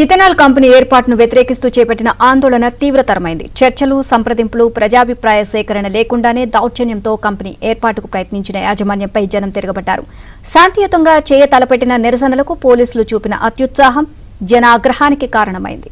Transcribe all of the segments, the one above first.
Ethanol company ఏర్పాటును వ్యతిరేకిస్తూ చేపట్టిన ఆందోళన తీవ్రతరమైంది. చర్చలు, సంప్రదింపులు, ప్రజాభిప్రాయ సేకరణ లేకుండానే దౌర్జన్యంతో కంపెనీ ఏర్పాటుకు ప్రయత్నించిన యాజమాన్యంపై జనం తిరగబడ్డారు. శాంతియుతంగా తలపెట్టిన నిరసనలకు పోలీసులు చూపిన అత్యుత్సాహం జనాగ్రహానికి కారణమైంది.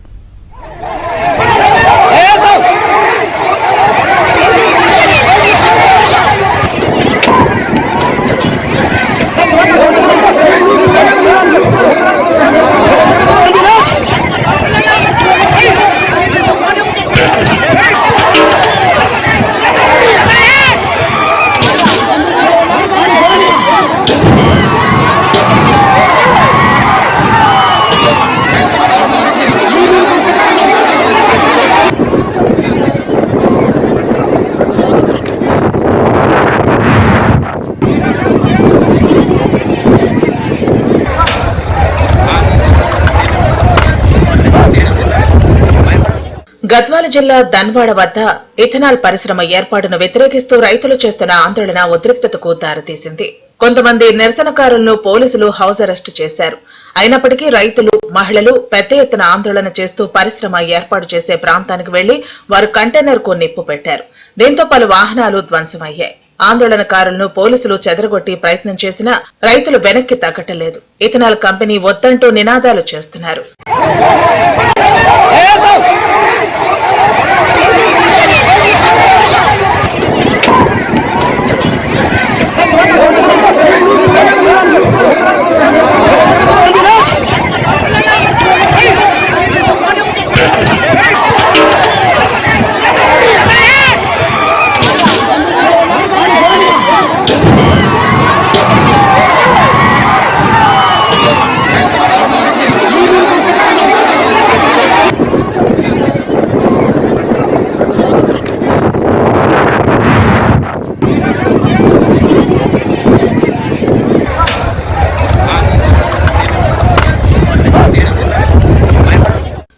గద్వాల జిల్లా దన్వాడ వద్ద ఇథనాల్ పరిశ్రమ ఏర్పాటును వ్యతిరేకిస్తూ రైతులు చేస్తున్న ఆందోళన ఉద్రిక్తతకు దారితీసింది. కొంతమంది నిరసనకారులను పోలీసులు హౌస్ అరెస్టు చేశారు. అయినప్పటికీ రైతులు, మహిళలు పెద్ద ఎత్తున ఆందోళన చేస్తూ పరిశ్రమ ఏర్పాటు చేసే ప్రాంతానికి వెళ్లి వారు కంటైనర్ కు నిప్పు పెట్టారు. దీంతో పలు వాహనాలు ధ్వంసమయ్యాయి. ఆందోళనకారులను పోలీసులు చెదరగొట్టి ప్రయత్నం చేసినా రైతులు వెనక్కి తగ్గటలేదు. ఇథనాల్ కంపెనీ వద్దంటూ నినాదాలు చేస్తున్నారు.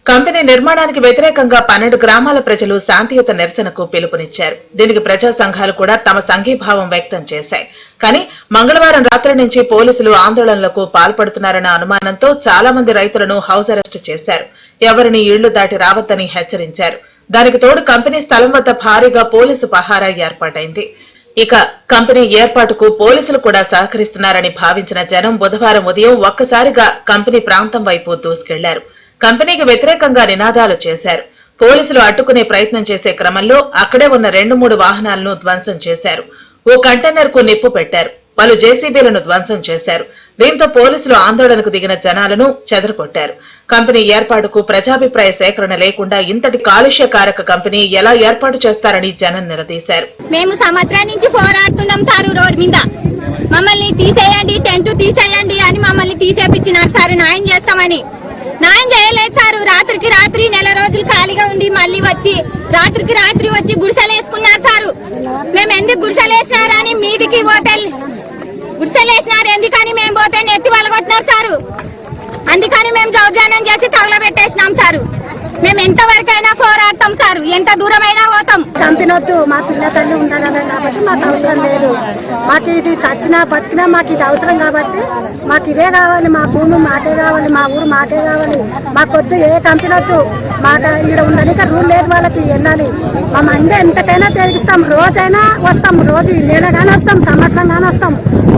కంపెనీ నిర్మాణానికి వ్యతిరేకంగా 12 గ్రామాల ప్రజలు శాంతియుత నిరసనకు పిలుపునిచ్చారు. దీనికి ప్రజా సంఘాలు కూడా తమ సంఘీభావం వ్యక్తం చేశాయి. కానీ మంగళవారం రాత్రి నుంచి పోలీసులు ఆందోళనలకు పాల్పడుతున్నారన్న అనుమానంతో చాలా మంది రైతులను హౌస్ అరెస్టు చేశారు. ఎవరిని ఇళ్లు దాటి రావద్దని హెచ్చరించారు. దానికి తోడు కంపెనీ స్థలం వద్ద భారీగా పోలీసు పహారా ఏర్పాటైంది. ఇక కంపెనీ ఏర్పాటుకు పోలీసులు కూడా సహకరిస్తున్నారని భావించిన జనం బుధవారం ఉదయం ఒక్కసారిగా కంపెనీ ప్రాంతం వైపు దూసుకెళ్లారు. కంపెనీకి వ్యతిరేకంగా నినాదాలు చేశారు. పోలీసులు అడ్డుకునే ప్రయత్నం చేసే క్రమంలో అక్కడే ఉన్న 2-3 వాహనాలను ధ్వంసం చేశారు. ఓ కంటైనర్ కు నిప్పు పెట్టారు. పలు జేసీబీలను ధ్వంసం చేశారు. దీంతో పోలీసులు ఆందోళనకు దిగిన జనాలను చెదరగొట్టారు. కంపెనీ ఏర్పాటుకు ప్రజాభిప్రాయ సేకరణ లేకుండా ఇంతటి కాలుష్యకారక కంపెనీ ఎలా ఏర్పాటు చేస్తారని జనం నిలదీశారు. మేము సంవత్సరం నుంచి పోరాడుతున్నాం సార్, రోడ్ మీద మమ్మల్ని తీసేయండి, టెంట్ తీసేయండి అని మమ్మల్ని తీసేపించినారు సార్. న్యాయం చేస్తామని న్యాయం చేయలేదు సార్. రాత్రికి రాత్రి నెల రోజులు ఖాళీగా ఉండి మళ్ళీ వచ్చి రాత్రికి రాత్రి వచ్చి గుడిసెలేసుకున్నారు సారు. మేము ఎందుకు గుడిసెలేసినారా అని మీదికి పోతే గుడిసెలేసినారు, ఎందుకని మేము పోతే నెత్తి వలగొట్టినారు సారు. అందుకని మేము దౌర్జన్యం చేసి తగలబెట్టేసినాం సారు. మేము ఎంతవరకైనా పోరాడతాం సార్, ఎంత దూరమైనా పోతాం. కంపెనొద్దు, మా పిల్ల తల్లి ఉండాలనే కాబట్టి మాకు అవసరం లేదు. మాకు ఇది చచ్చినా బతికినా మాకు ఇది అవసరం కాబట్టి మాకు ఇదే కావాలి. మా భూమి మాకే కావాలి, మా ఊరు మాకే కావాలి. మాకొద్దు, ఏ కంపెనీ వద్దు. మాకు ఇక్కడ ఉండడానికి రూల్ లేదు, వాళ్ళకి వెళ్ళాలి. మా మండే ఎంతకైనా తిరిగిస్తాం, రోజైనా వస్తాం, రోజు నెల కానీ వస్తాం, సంవత్సరం కానీ వస్తాం,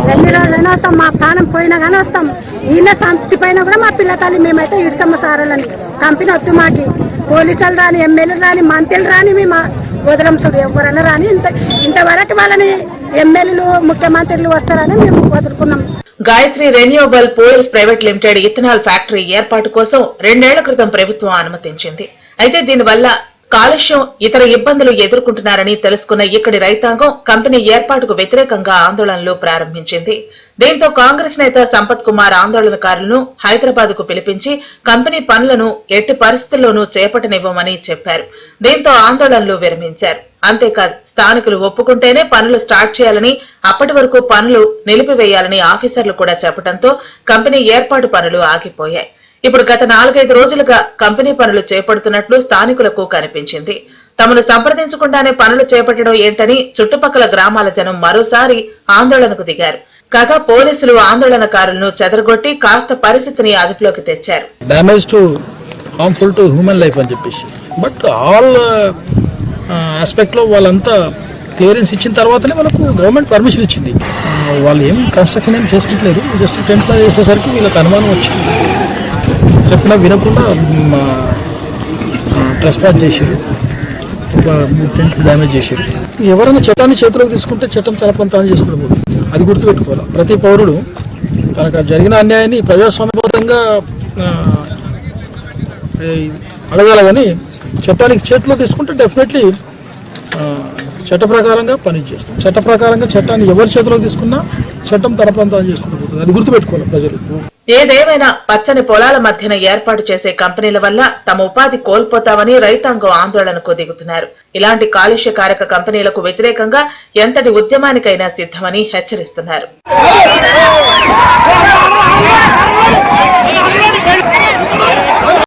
2 రోజులైనా వస్తాం. మా ప్రాణం పోయినా కానీ వస్తాం. ఈయన చచ్చిపోయినా కూడా మా పిల్ల తల్లి మేమైతే ఇడ్సమ్మ సారాలని. కంపెనీ వద్దు మాకి. పోలీసులు రాని, ఎమ్మెల్యేలు రాని, మంత్రులు రాని మేము వదలం చూడు, ఎవరైనా రాని. ఇంతవరకు వాళ్ళని ఎమ్మెల్యేలు, ముఖ్యమంత్రులు వస్తారని మేము వదులుకున్నాం. Gayatri renewable pools private limited ethanol factory ఏర్పాటు కోసం 2 ఏళ్ల క్రితం ప్రభుత్వం అనుమతించింది. అయితే దీనివల్ల కాలుష్యం, ఇతర ఇబ్బందులు ఎదుర్కొంటున్నారని తెలుసుకున్న ఇక్కడి రైతాంగం కంపెనీ ఏర్పాటుకు వ్యతిరేకంగా ఆందోళనలు ప్రారంభించింది. దీంతో కాంగ్రెస్ నేత సంపత్ కుమార్ ఆందోళనకారులను హైదరాబాద్ కు పిలిపించి కంపెనీ పనులను ఎట్టి పరిస్థితుల్లోనూ చేపట్టనివ్వమని చెప్పారు. దీంతో ఆందోళనలు విరమించారు. అంతేకాదు, స్థానికులు ఒప్పుకుంటేనే పనులు స్టార్ట్ చేయాలని, అప్పటి వరకు పనులు నిలిపివేయాలని ఆఫీసర్లు కూడా చెప్పడంతో కంపెనీ ఏర్పాటు పనులు ఆగిపోయాయి. ఇప్పుడు గత 4-5 రోజులుగా కంపెనీ పనులు చేపడుతున్నట్లు స్థానికులకు కనిపించింది. తమను సంప్రదించకుండానే పనులు చేపట్టడం ఏంటని చుట్టుపక్కల గ్రామాల జనం మరోసారి ఆందోళనకు దిగారు. కాగా పోలీసులు ఆందోళనకారులను చెదరగొట్టి కాస్త పరిస్థితిని అదుపులోకి తెచ్చారు. Damage to harmful to human life అని చెప్పేసి. బట్ ఆల్ ఆస్పెక్ట్లో వాళ్ళంతా క్లియరెన్స్ ఇచ్చిన తర్వాతనే మనకు గవర్నమెంట్ పర్మిషన్ ఇచ్చింది. వాళ్ళు ఏం కన్స్ట్రక్షన్ ఏం చేసుకుంటలేరు, జస్ట్ టెంట్లో వేసేసరికి వీళ్ళకి అనుమానం వచ్చింది. చెప్పినా వినకుండా ట్రెస్పాస్ చేశారు, ఒక 3 టెంట్లు డ్యామేజ్ చేశారు. ఎవరైనా చట్టాన్ని చేతిలోకి తీసుకుంటే చట్టం తలపంతాన్ని చేసుకోవడం, అది గుర్తుపెట్టుకోవాలి. ప్రతి పౌరుడు తనకు జరిగిన అన్యాయాన్ని ప్రజాస్వామ్యబద్ధంగా అడగాలి, కానీ చట్టానికి చేతిలో తీసుకుంటే డెఫినెట్లీ చట్ట ప్రకారంగా పనిచేస్తాం. చట్ట ప్రకారంగా చట్టాన్ని ఎవరి చేతిలో తీసుకున్నా చట్టం తలపంతాన్ని చేసుకుంటూ పోతుంది, అది గుర్తుపెట్టుకోవాలి ప్రజలు. ఏదేమైనా పచ్చని పొలాల మధ్యన ఏర్పాటు చేసే కంపెనీల వల్ల తమ ఉపాధి కోల్పోతామని రైతాంగం ఆందోళనకు దిగుతున్నారు. ఇలాంటి కాలుష్యకారక కంపెనీలకు వ్యతిరేకంగా ఎంతటి ఉద్యమానికైనా సిద్ధమని హెచ్చరిస్తున్నారు.